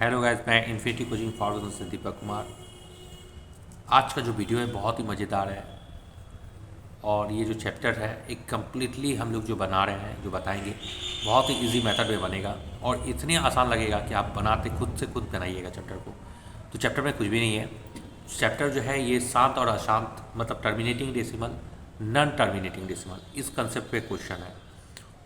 Hello guys, मैं infinity coaching foundation से दीपक कुमार। आज का जो वीडियो है बहुत ही मज़ेदार है और ये जो चैप्टर है एक कम्प्लीटली हम लोग जो बना रहे हैं, जो बताएंगे, बहुत ही इजी मेथड में बनेगा और इतने आसान लगेगा कि आप बनाते खुद से खुद बनाइएगा चैप्टर को। तो चैप्टर में कुछ भी नहीं है। चैप्टर जो है ये शांत और अशांत मतलब terminating decimal, non terminating decimal, इस कंसेप्ट पे क्वेश्चन है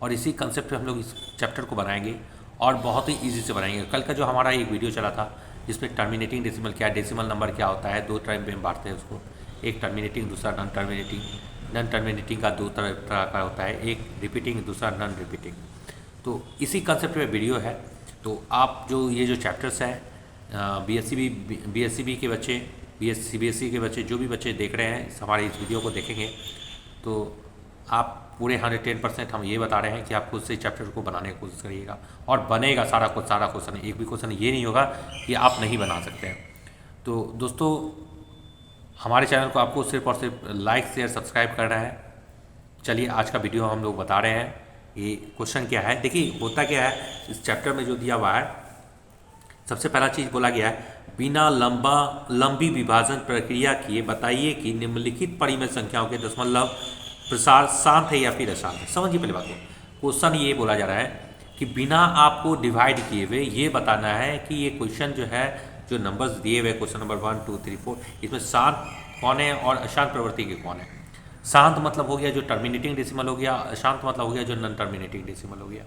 और इसी कंसेप्ट पे हम लोग इस चैप्टर को बनाएंगे और बहुत ही इजी से बनाएंगे। कल का जो हमारा एक वीडियो चला था जिसमें टर्मिनेटिंग डेसिमल क्या है, डेसिमल नंबर क्या होता है, दो टाइप में बांटते हैं उसको, एक टर्मिनेटिंग दूसरा नॉन टर्मिनेटिंग। नॉन टर्मिनेटिंग का दो तरह का होता है, एक रिपीटिंग दूसरा नॉन रिपीटिंग। तो इसी कंसेप्ट में वीडियो है। तो आप जो ये जो चैप्टर्स हैं बी एस सी बी के बच्चे, बी एस सी के बच्चे, जो भी बच्चे देख रहे हैं हमारे इस वीडियो को देखेंगे तो आप पूरे 110% हम ये बता रहे हैं कि आप खुद से चैप्टर को बनाने की कोशिश करिएगा और बनेगा सारा क्वेश्चन। एक भी क्वेश्चन ये नहीं होगा कि आप नहीं बना सकते हैं। तो दोस्तों, हमारे चैनल को आपको सिर्फ और सिर्फ लाइक शेयर सब्सक्राइब करना है। चलिए आज का वीडियो हम लोग बता रहे हैं। ये क्वेश्चन क्या है, देखिए होता क्या है इस चैप्टर में जो दिया हुआ है, सबसे पहला चीज़ बोला गया है, बिना लंबी विभाजन प्रक्रिया किए बताइए कि निम्नलिखित परिमेय संख्याओं के दशमलव प्रसार शांत है या फिर अशांत है। समझिए पहले बात को। क्वेश्चन ये बोला जा रहा है कि बिना आपको डिवाइड किए हुए ये बताना है कि ये क्वेश्चन जो है, जो नंबर्स दिए हुए क्वेश्चन नंबर 1 2 3 4, इसमें शांत कौन है और अशांत प्रवृत्ति के कौन है। शांत मतलब हो गया जो टर्मिनेटिंग डेसिमल हो गया, अशांत मतलब हो गया जो नॉन टर्मिनेटिंग डेसिमल हो गया।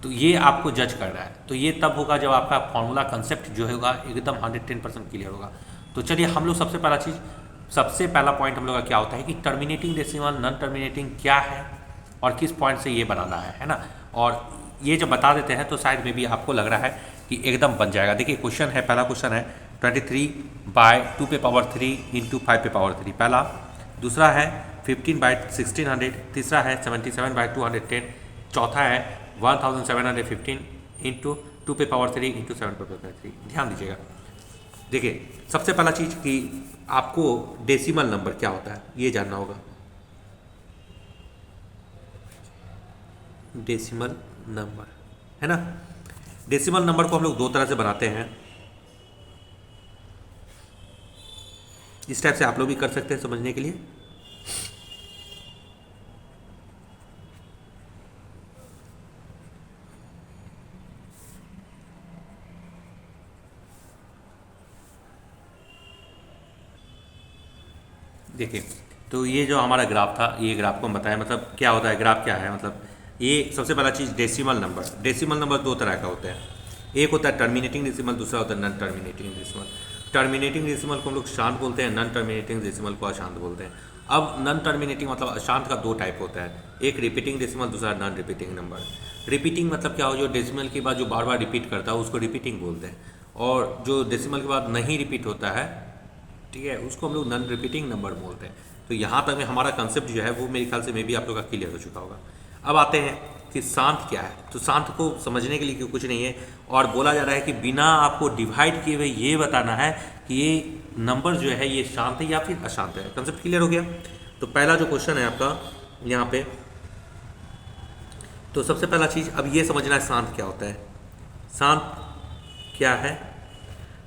तो ये आपको जज करना है। तो ये तब होगा जब आपका फॉर्मूला कंसेप्ट जो होगा एकदम 110% क्लियर होगा। तो चलिए हम लोग सबसे पहला पॉइंट हम लोग का क्या होता है कि टर्मिनेटिंग डेसिमल नॉन टर्मिनेटिंग क्या है और किस पॉइंट से ये बनाना है ना। और ये जब बता देते हैं तो शायद में भी आपको लग रहा है कि एकदम बन जाएगा। देखिए क्वेश्चन है, पहला क्वेश्चन है 23/2⁻³ इंटू 5⁻3 पहला। दूसरा है 15/1600। तीसरा है 77/210। चौथा है 1715 इंटू 2⁻3 इंटू 7⁻3। ध्यान दीजिएगा। देखिए सबसे पहला चीज़ कि आपको डेसिमल नंबर क्या होता है ये जानना होगा। डेसिमल नंबर है ना। डेसिमल नंबर को हम लोग दो तरह से बनाते हैं। इस टाइप से आप लोग भी कर सकते हैं समझने के लिए। देखिए तो ये जो हमारा ग्राफ था, ये ग्राफ को हम बताएं मतलब क्या होता है, ग्राफ क्या है, मतलब ये सबसे पहला चीज़ डेसिमल नंबर। डेसिमल नंबर दो तरह का होता है, एक होता है टर्मिनेटिंग डेसिमल, दूसरा होता है non terminating decimal. Terminating decimal को हम लोग शांत बोलते हैं, नॉन टर्मिनेटिंग डेसिमल को अशांत बोलते हैं। अब नॉन टर्मिनेटिंग मतलब अशांत का दो टाइप होता है, एक रिपीटिंग डेसिमल, दूसरा नॉन रिपीटिंग नंबर। रिपीटिंग मतलब क्या हो, जो डेसिमल के बाद जो बार बार रिपीट करता है उसको रिपीटिंग बोलते हैं, और जो डेसिमल के बाद नहीं रिपीट होता है, ठीक है, उसको हम लोग नॉन रिपीटिंग नंबर बोलते हैं। तो यहाँ तक में हमारा कंसेप्ट जो है वो मेरे ख्याल से मे भी आप लोग का क्लियर हो चुका होगा। अब आते हैं कि शांत क्या है। तो शांत को समझने के लिए क्यों कुछ नहीं है, और बोला जा रहा है कि बिना आपको डिवाइड किए हुए ये बताना है कि ये नंबर जो है ये शांत है या फिर अशांत है। कंसेप्ट क्लियर हो गया। तो पहला जो क्वेश्चन है आपका यहाँ पे, तो सबसे पहला चीज़ अब ये समझना है शांत क्या होता है। शांत क्या है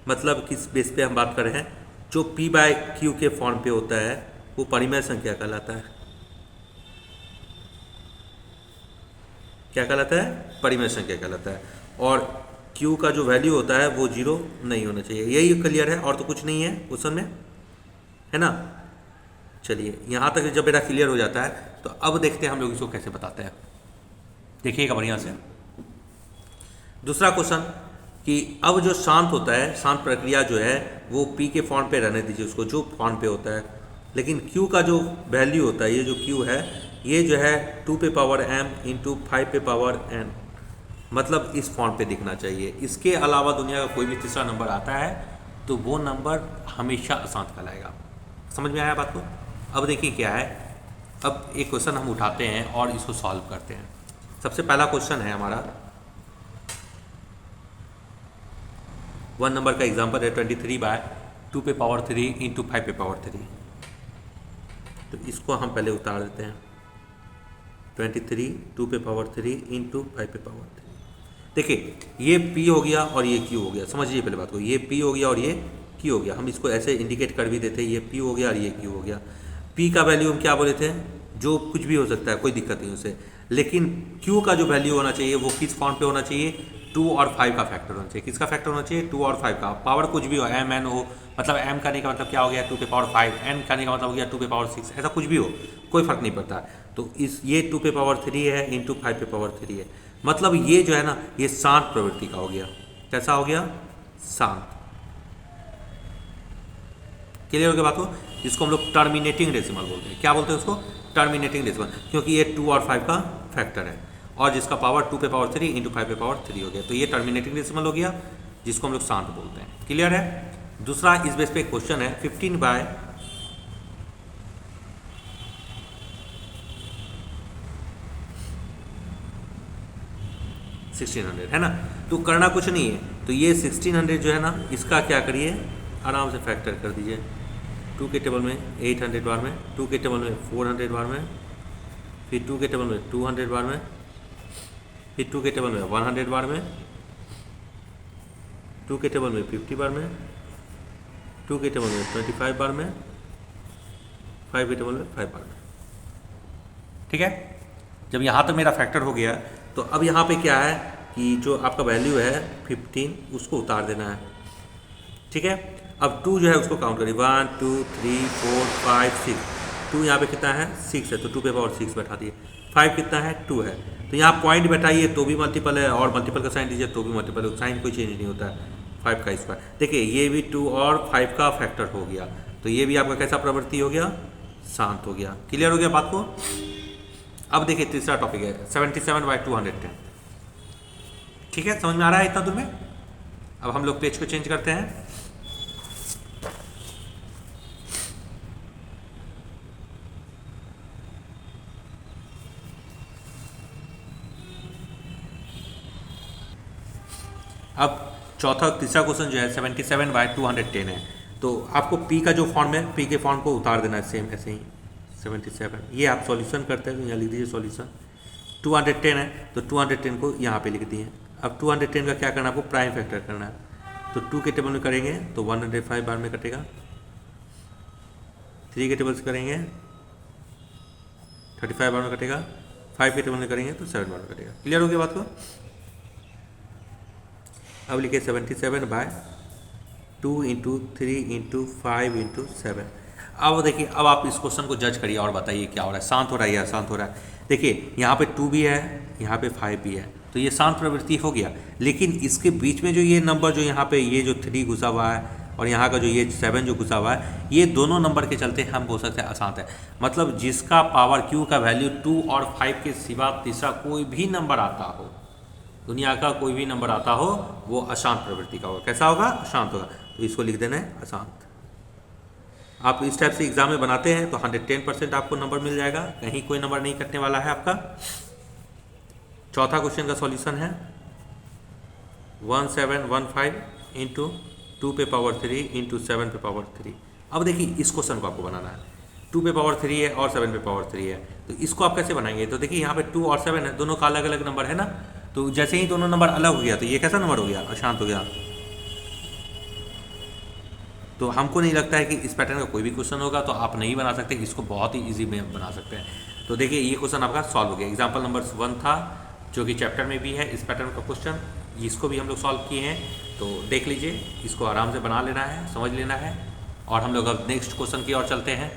मतलब किस बेस पे हम बात कर रहे हैं, जो P/Q के फॉर्म पे होता है वो परिमेय संख्या कहलाता है। क्या कहलाता है, परिमेय संख्या कहलाता है। और Q का जो वैल्यू होता है वो 0 नहीं होना चाहिए। यही क्लियर है और तो कुछ नहीं है क्वेश्चन में, है ना। चलिए यहाँ तक जब मेरा क्लियर हो जाता है तो अब देखते हैं हम लोग इसको कैसे बताते हैं। देखिएगा बढ़िया से। दूसरा क्वेश्चन कि अब जो शांत होता है, शांत प्रक्रिया जो है वो P के फॉर्म पे रहने दीजिए उसको, जो फॉर्म पे होता है, लेकिन Q का जो वैल्यू होता है, ये जो Q है ये जो है 2⁻m इंटू 5⁻n, मतलब इस फॉर्म पे दिखना चाहिए। इसके अलावा दुनिया का कोई भी तीसरा नंबर आता है तो वो नंबर हमेशा अशांत कहलाएगा। समझ में आया बात को। अब देखिए क्या है, अब एक क्वेश्चन हम उठाते हैं और इसको सॉल्व करते हैं। सबसे पहला क्वेश्चन है हमारा 1 नंबर का एग्जाम्पल है 23/2⁻3 इंटू 5⁻3। तो इसको हम पहले उतार देते हैं, 23 2⁻3 इंटू 5⁻3। देखिए ये P हो गया और ये Q हो गया, समझिए पहले बात को, ये P हो गया और ये Q हो गया। हम इसको ऐसे इंडिकेट कर भी देते हैं, ये P हो गया और ये Q हो गया। P का वैल्यू हम क्या बोले थे, जो कुछ भी हो सकता है, कोई दिक्कत नहीं उसे, लेकिन Q का जो वैल्यू होना चाहिए वो किस फॉर्म पे होना चाहिए, 2 और 5 का फैक्टर होना चाहिए। किसका फैक्टर होना चाहिए, 2 और 5 का। पावर कुछ भी हो, m n हो, मतलब m करने का मतलब क्या हो गया 2 पे पावर 5, n करने का मतलब हो गया 2 पे पावर 6, ऐसा कुछ भी हो, कोई फर्क नहीं पड़ता। तो इस ये 2 पे पावर 3 है इंटू 5 पे पावर 3 है, मतलब ये जो है ना ये शांत प्रवृत्ति का हो गया। कैसा हो गया, शांत। क्लियर हो गया बात को, जिसको हम लोग टर्मिनेटिंग डेसिमल बोलते हैं। क्या बोलते हैं उसको, टर्मिनेटिंग डेसिमल, क्योंकि ये 2 और 5 का फैक्टर है और जिसका पावर 2 पे पावर 3 इंटू 5 पे पावर 3 हो गया, तो ये टर्मिनेटिंग डेसिमल हो गया, जिसको हम लोग शांत बोलते हैं। क्लियर है। दूसरा इस बेस पे क्वेश्चन है 15 बाय 1600 है ना। तो करना कुछ नहीं है, तो ये 1600 जो है ना इसका क्या करिए, आराम से फैक्टर कर दीजिए। 2 के टेबल में 800 बार में, 2 के टेबल में 400 बार में, फिर 2 के टेबल में 200 बार में, फिर 2 के टेबल में 100 बार में, 2 के टेबल में 50 बार में, 2 के टेबल में 25 बार में, 5 के टेबल में 5 बार में। ठीक है। जब यहाँ तक मेरा फैक्टर हो गया तो अब यहाँ पे क्या है कि जो आपका वैल्यू है 15 उसको उतार देना है। ठीक है। अब 2 जो है उसको काउंट करिए, 1 2 3 4 5 6। 2 यहाँ पे कितना है 6 है, तो 2 पे पावर 6 बैठा दिए। 5 कितना है 2 है, तो यहाँ पॉइंट बैठाइए तो भी मल्टीपल है और मल्टीपल का साइन दीजिए तो भी मल्टीपल है, साइन कोई चेंज नहीं होता है। 5 का स्क्वायर, देखिए ये भी 2 और 5 का फैक्टर हो गया, तो ये भी आपका कैसा प्रवृत्ति हो गया, शांत हो गया। क्लियर हो गया बात को। अब देखिए तीसरा टॉपिक है 77 बाई 210। ठीक है, समझ में आ रहा है इतना दूर में। अब हम लोग पेज को चेंज करते हैं। अब तीसरा क्वेश्चन जो है 77 बाई 210 है। तो आपको P का जो फॉर्म है, P के फॉर्म को उतार देना है सेम ऐसे ही 77। ये आप सॉल्यूशन करते हैं तो यहाँ लिख दीजिए सॉल्यूशन। 210 है तो 210 को यहाँ पे लिख दिए। अब 210 का क्या करना है आपको, प्राइम फैक्टर करना है। तो 2 के टेबल में करेंगे तो 105 बार में कटेगा, 3 के टेबल से करेंगे 35 बार में कटेगा, 5 के टेबल में करेंगे तो 7 बार में कटेगा। क्लियर हो गया बात को। अब लिखिए 77 बाय 2 इंटू 3 इंटू 5 इंटू 7। अब देखिए, अब आप इस क्वेश्चन को जज करिए और बताइए क्या हो रहा है, शांत हो रहा है या शांत हो रहा है। देखिए यहाँ पे 2 भी है, यहाँ पे 5 भी है, तो ये शांत प्रवृत्ति हो गया। लेकिन इसके बीच में जो ये नंबर जो यहाँ पे ये जो 3 घुसा हुआ है और यहाँ का जो ये 7 जो घुसा हुआ है, ये दोनों नंबर के चलते हम बोल सकते हैं अशांत है। मतलब जिसका पावर Q का वैल्यू 2 और 5 के सिवा तीसरा कोई भी नंबर आता हो, दुनिया का कोई भी नंबर आता हो, वो अशांत प्रवृत्ति का होगा। कैसा होगा, अशांत होगा। तो इसको लिख देना है अशांत। आप इस टाइप से एग्जाम में बनाते हैं तो 110% आपको नंबर मिल जाएगा, कहीं कोई नंबर नहीं कटने वाला है आपका। चौथा क्वेश्चन का सॉल्यूशन है 1715 इंटू 2 पे पावर 3 इंटू 7 पे पावर 3। अब देखिए इस क्वेश्चन को आपको बनाना है, 2 पे पावर 3 है और 7 पे पावर 3 है, तो इसको आप कैसे बनाएंगे। तो देखिए यहाँ पे 2 और 7 है, दोनों का अलग अलग नंबर है ना, तो जैसे ही दोनों नंबर अलग हो गया तो ये कैसा नंबर हो गया, अशांत हो गया। तो हमको नहीं लगता है कि इस पैटर्न का कोई भी क्वेश्चन होगा, तो आप नहीं बना सकते, इसको बहुत ही इजी में बना सकते हैं। तो देखिए ये क्वेश्चन आपका सॉल्व हो गया। एग्जाम्पल नंबर 1 था जो कि चैप्टर में भी है इस पैटर्न का क्वेश्चन, इसको भी हम लोग सॉल्व किए हैं। तो देख लीजिए, इसको आराम से बना लेना है, समझ लेना है। और हम लोग अब नेक्स्ट क्वेश्चन की ओर चलते हैं।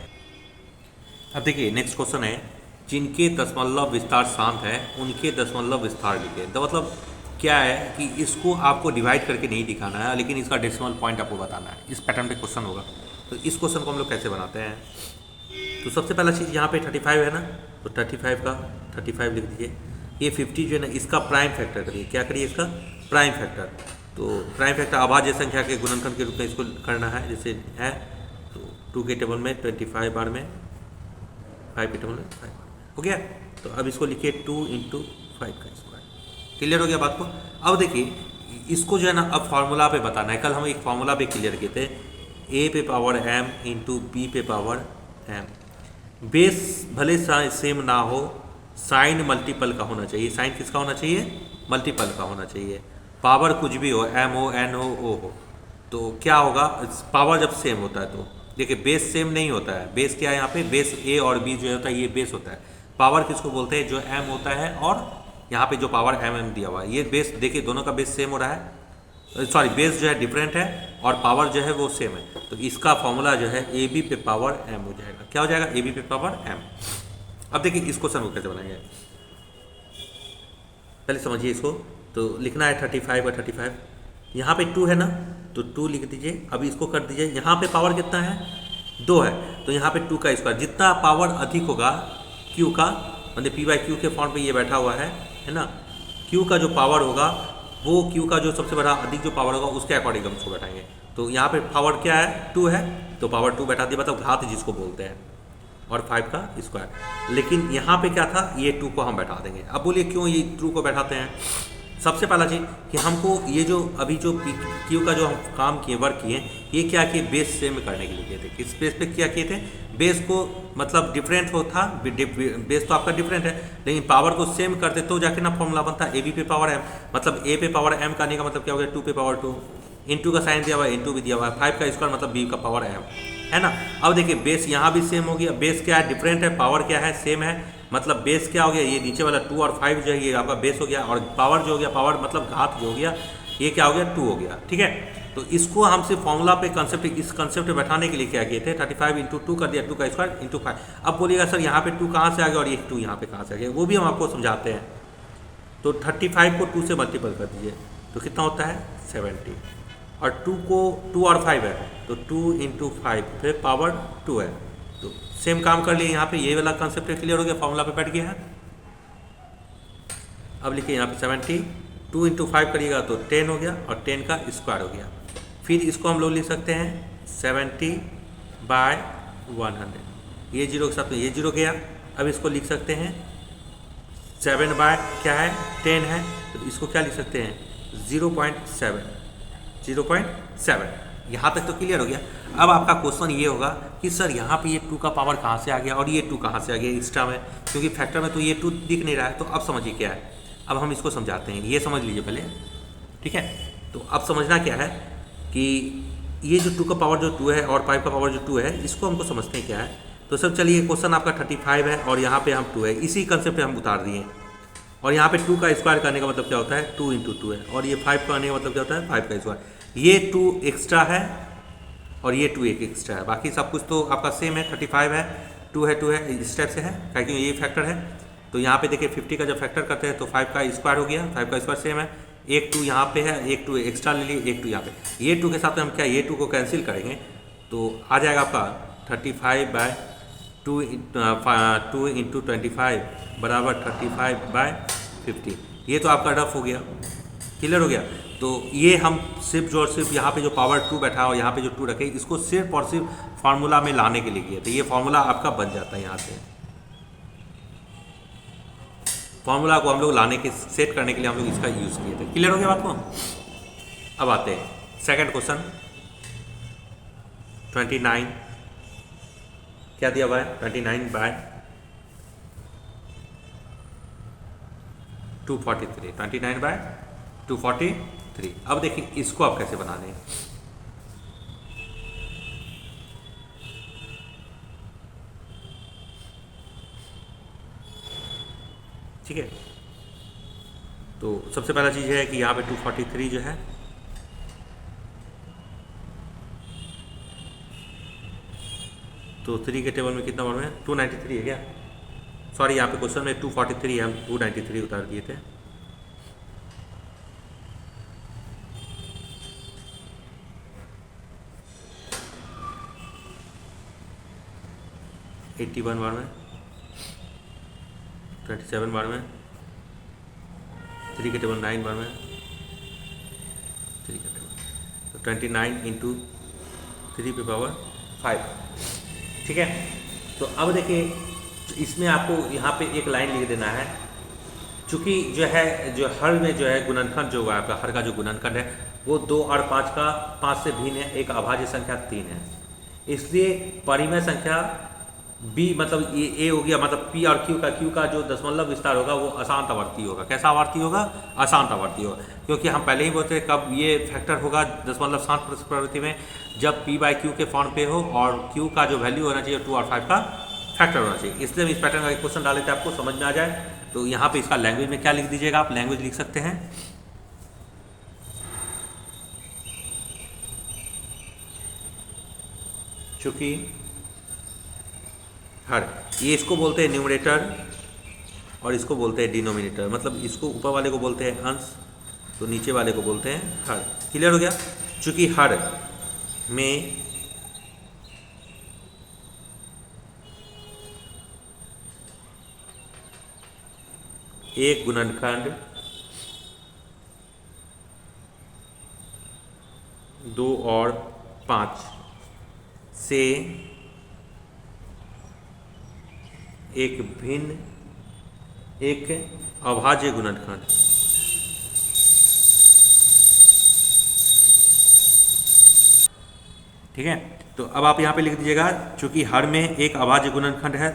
अब देखिए नेक्स्ट क्वेश्चन है, जिनके दशमलव विस्तार शांत है उनके दशमलव विस्तार लिखिए। तो मतलब क्या है कि इसको आपको डिवाइड करके नहीं दिखाना है, लेकिन इसका डेसिमल पॉइंट आपको बताना है। इस पैटर्न पे क्वेश्चन होगा। तो इस क्वेश्चन को हम लोग कैसे बनाते हैं, तो सबसे पहला चीज़ यहाँ पे 35 है ना, तो 35 का 35 लिख दीजिए। ये 50 जो है ना, इसका प्राइम फैक्टर करिए। क्या करिए, इसका प्राइम फैक्टर। तो प्राइम फैक्टर अभाज्य संख्या के गुणनखंड के रूप में इसको करना है, जैसे है। तो 2 के टेबल में 25 बार में, 5 के टेबल में 5 बार हो गया। तो अब इसको लिखिए 2 इंटू 5 का स्क्वायर। क्लियर हो गया बात को। अब देखिए इसको जो है ना अब फार्मूला पे बताना है। कल हम एक फार्मूला पे क्लियर किए थे, a पे पावर m इंटू बी पे पावर m। बेस भले सेम ना हो, साइन मल्टीपल का होना चाहिए। साइन किसका होना चाहिए, मल्टीपल का होना चाहिए। पावर कुछ भी हो, एम हो, एन हो, तो क्या होगा, पावर जब सेम होता है तो देखिए बेस सेम नहीं होता है। बेस क्या है यहाँ पे, बेस ए और बी जो होता है ये बेस होता है। पावर किसको बोलते हैं, जो एम होता है और यहाँ पे जो पावर एम दिया हुआ है, ये बेस देखिए दोनों का बेस सेम हो रहा है, सॉरी बेस जो है डिफरेंट है और पावर जो है वो सेम है। तो इसका फॉर्मूला जो है ए बी पे पावर एम हो जाएगा। क्या हो जाएगा, ए बी पे पावर एम। अब देखिए इस क्वेश्चन को कैसे बनाएंगे, पहले समझिए इसको। तो लिखना है 35 और 35, यहाँ पे 2 है ना, तो 2 लिख दीजिए। अभी इसको कर दीजिए, यहाँ पे पावर कितना है, 2 है, तो यहाँ पे 2 का स्क्वायर। जितना पावर अधिक होगा क्यू का, मतलब पी बाई क्यू के फॉर्म पे ये बैठा हुआ है ना, क्यू का जो पावर होगा वो क्यू का जो सबसे बड़ा अधिक जो पावर होगा उसके अकॉर्डिंग हम उसको बैठाएंगे। तो यहाँ पे पावर क्या है, 2 है, तो पावर 2 बैठा दिया, मतलब घात जिसको बोलते हैं, और 5 का स्क्वायर। लेकिन यहाँ पे क्या था, ये 2 को हम बैठा देंगे। अब बोलिए क्यों ये 2 को बैठाते हैं। सबसे पहला चीज़ कि हमको ये जो अभी जो क्यू का जो हम काम किए, वर्क किए, ये क्या किए, बेस सेम करने के लिए किए थे। किस बेस पे क्या किए थे, बेस को मतलब डिफरेंट हो था, बेस तो आपका डिफरेंट है, लेकिन पावर को सेम करते तो जाके ना फॉर्मूला बनता ए बी पे पावर एम। मतलब ए पे पावर एम करने का मतलब क्या हो गया, 2 पे पावर 2, इंटू का साइन दिया हुआ है, इंटू भी दिया हुआ है, 5 का स्क्वायर मतलब बी का पावर एम, है ना। अब देखिए बेस यहाँ भी सेम हो गया, बेस क्या है, डिफरेंट है, पावर क्या है, सेम है, मतलब बेस क्या हो गया, ये नीचे वाला 2 और 5 जो है ये आपका बेस हो गया, और पावर जो हो गया, पावर मतलब घात जो हो गया, ये क्या हो गया, 2 हो गया, ठीक है। तो इसको हम सिर्फ फॉर्मूला पे कंसेप्ट, इस कंसेप्ट पे बैठाने के लिए क्या किए थे, 35 इंटू 2 कर दिया, 2 का स्क्वायर इंटू 5। अब बोलिएगा सर यहाँ पे 2 कहाँ से आ गया और ये 2 यहाँ पे कहाँ से आ गया, वो भी हम आपको समझाते हैं। तो 35 को 2 से मल्टीपल कर दीजिए, तो कितना होता है 70, और 2 को 2 और 5 है, तो 2 इंटू 5 फिर पावर 2 है। तो सेम काम कर लिए यहाँ पे, ये वाला कंसेप्ट क्लियर हो गया, फॉर्मूला पे बैठ गया है। अब लिखिए यहाँ पे 70, 2 इंटू 5 करिएगा तो 10 हो गया, और 10 का स्क्वायर हो गया। फिर इसको हम लोग लिख सकते हैं 70/100, ये जीरो के साथ में ये जीरो गया। अब इसको लिख सकते हैं 7 बाय क्या है 10 है, तो इसको क्या लिख सकते हैं 0.7, 0.7। यहाँ तक तो क्लियर हो गया। अब आपका क्वेश्चन ये होगा कि सर यहाँ पे ये 2 का पावर कहाँ से आ गया और ये 2 कहाँ से आ गया एक्स्ट्रा में, क्योंकि फैक्टर में तो ये 2 दिख नहीं रहा है। तो अब समझिए क्या है, अब हम इसको समझाते हैं, ये समझ लीजिए पहले, ठीक है। तो अब समझना क्या है कि ये जो 2 का पावर जो 2 है और 5 का पावर जो 2 है, इसको हमको समझते हैं क्या है। तो सर चलिए क्वेश्चन आपका 35 है और यहाँ पे हम 2 है, इसी कंसेप्ट पे हम उतार दिए। और यहाँ पे 2 का स्क्वायर करने का मतलब क्या होता है 2 इंटू 2 है, और ये 5 करने का मतलब क्या होता है 5 का स्क्वायर। ये 2 एक्स्ट्रा है और ये 2 एक एक्स्ट्रा है, बाकी सब कुछ तो आपका सेम है। 35 है, 2 है, इस टाइप से है, क्योंकि ये फैक्टर है। तो यहाँ पे देखिए 50 का जब फैक्टर करते हैं तो 5 का स्क्वायर हो गया, 5 का स्क्वायर सेम है। एक 2 यहाँ पे है, एक 2 एक्स्ट्रा ले लिए, एक 2 यहाँ पे। ये 2 के साथ में हम क्या ये 2 को कैंसिल करेंगे तो आ जाएगा आपका 35/2 इंटू 25 बराबर 35/50। ये तो आपका रफ हो गया, क्लियर हो गया। तो ये हम सिर्फ जो और सिर्फ यहाँ पे जो पावर 2 बैठा और यहाँ पे जो 2 रखे, इसको सिर्फ और सिर्फ फार्मूला में लाने के लिए किया। तो ये फार्मूला आपका बन जाता है यहाँ से। फार्मूला को हम लोग लाने के सेट करने के लिए हम लोग इसका यूज़ किए थे। क्लियर हो गया बात को। अब आते हैं सेकंड क्वेश्चन 29, क्या दिया हुआ है 29/243, 29/243। अब देखिए इसको आप कैसे बना दें। ठीक है, तो सबसे पहला चीज़ है कि यहाँ पे 243 जो है तो 3 के टेबल में कितना बढ़ है 293 है क्या, सॉरी यहाँ पे क्वेश्चन में 243 है, हम 293 उतार दिए थे। $81 बार में, 27 बार में, 3 के टेबल 9 बार में, 3 के टेबल तो 29 इंटू 3 पे पावर 5। ठीक है, तो अब देखिए इसमें आपको यहाँ पे एक लाइन लिख देना है, चूँकि जो है जो हर में जो है गुणनखंड जो हुआ आपका हर का जो गुणनखंड है वो 2 और 5 से भिन्न है, एक अभाज्य संख्या 3 है, इसलिए परिमेय संख्या बी मतलब ये ए हो गया, मतलब पी और क्यू का जो दशमलव विस्तार होगा वो अशांत आवर्ती होगा। कैसा आवर्ती होगा? अशांत आवर्ती होगा, क्योंकि हम पहले ही बोलते हैं कब ये फैक्टर होगा दशमलव शांत प्रवृत्ति में, जब पी बाई क्यू के फॉर्म पे हो और क्यू का जो वैल्यू होना चाहिए 2 और 5 का फैक्टर होना चाहिए। इसलिए हम इस पैटर्न का एक क्वेश्चन डाले थे आपको समझ में आ जाए। तो यहाँ पे इसका लैंग्वेज में क्या लिख दीजिएगा आप? लैंग्वेज लिख सकते हैं चूँकि हर, ये इसको बोलते हैं न्यूमरेटर और इसको बोलते हैं डिनोमिनेटर, मतलब इसको ऊपर वाले को बोलते हैं अंश तो नीचे वाले को बोलते हैं हर। क्लियर हो गया? चूँकि हर में एक गुणनखंड 2 और 5 से एक भिन्न एक अभाज्य गुणनखंड ठीक है। तो अब आप यहाँ पे लिख दीजिएगा चूंकि हर में एक अभाज्य गुणनखंड है,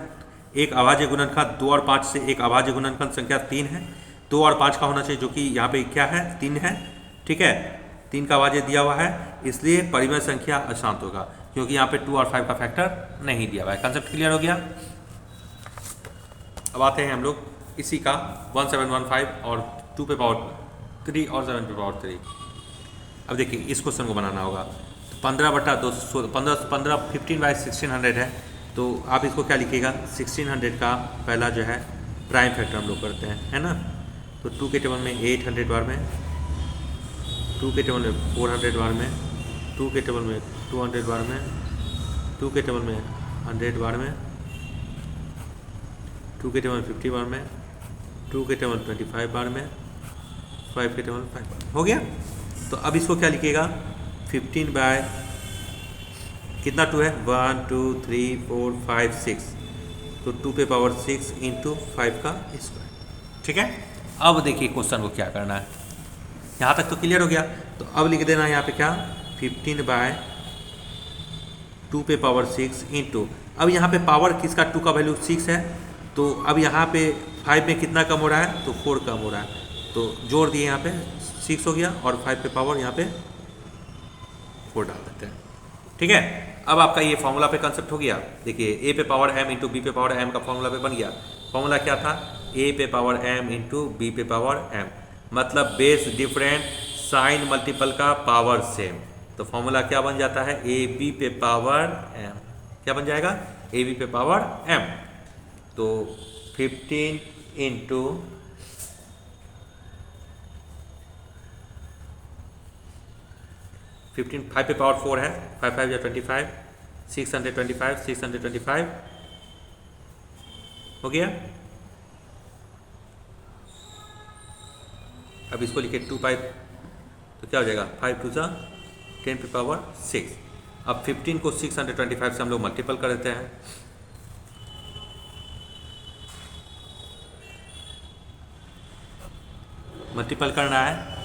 एक अभाज्य गुणनखंड 2 और 5 से एक अभाज्य गुणनखंड संख्या 3 है। 2 और 5 का होना चाहिए जो कि यहाँ पे क्या है? 3 है। ठीक है, 3 का अभाज्य दिया हुआ है, इसलिए परिमेय संख्या अशांत होगा, क्योंकि यहाँ पे 2 और 5 का फैक्टर नहीं दिया हुआ है। कंसेप्ट क्लियर हो गया? अब आते हैं हम लोग इसी का 1715 और 2 पे पावर 3 और 7 पे पावर 3। अब देखिए इस क्वेश्चन को बनाना होगा। 15/200 15/1600 है, तो आप इसको क्या लिखिएगा? 1600 का पहला जो है प्राइम फैक्टर हम लोग करते हैं, है ना। तो 2 के टेबल में 800 बार में, 2 के टेबल में 400 बार में, 2 के टेबल में 200 बार में, 2 के टेबल में 100 बार में, 2 के टेबल 50 बार में, 2 के टेबल 25 बार में, 5 के टेबल 5 बार। हो गया? तो अब इसको क्या लिखिएगा? 15 बाय कितना 2 है? 1 2 3 4 5 6, तो 2 पे पावर 6 इंटू 5 का स्क्वायर। ठीक है, अब देखिए क्वेश्चन को क्या करना है। यहाँ तक तो क्लियर हो गया। तो अब लिख देना है यहाँ पे क्या? 15 बाय 2 पे पावर 6 इंटू, अब यहाँ पे पावर किसका? 2 का वैल्यू 6 है, तो अब यहाँ पे 5 में कितना कम हो रहा है? तो 4 कम हो रहा है, तो जोड़ दिए यहाँ पे 6 हो गया और 5 पे पावर यहाँ पे 4 डाल देते हैं। ठीक है, अब आपका ये फॉर्मूला पे कंसेप्ट हो गया। देखिए ए पे पावर m इंटू बी पे पावर m का फॉर्मूला पे बन गया। फॉर्मूला क्या था? ए पे पावर m इंटू बी पे पावर m, मतलब बेस डिफरेंट साइन मल्टीपल का पावर सेम। तो फॉर्मूला क्या बन जाता है? ए बी पे पावर m। क्या बन जाएगा? ए बी पे पावर m। तो 15 इंटू 15, 5 पे पावर 4 है, 5 5 या 25, 625, 625 हो गया। अब इसको लिखे 2 5, तो क्या हो जाएगा? 5 2 जा 10 पे पावर 6। अब 15 को 625 से हम लोग मल्टीपल कर देते हैं, मल्टीपल करना है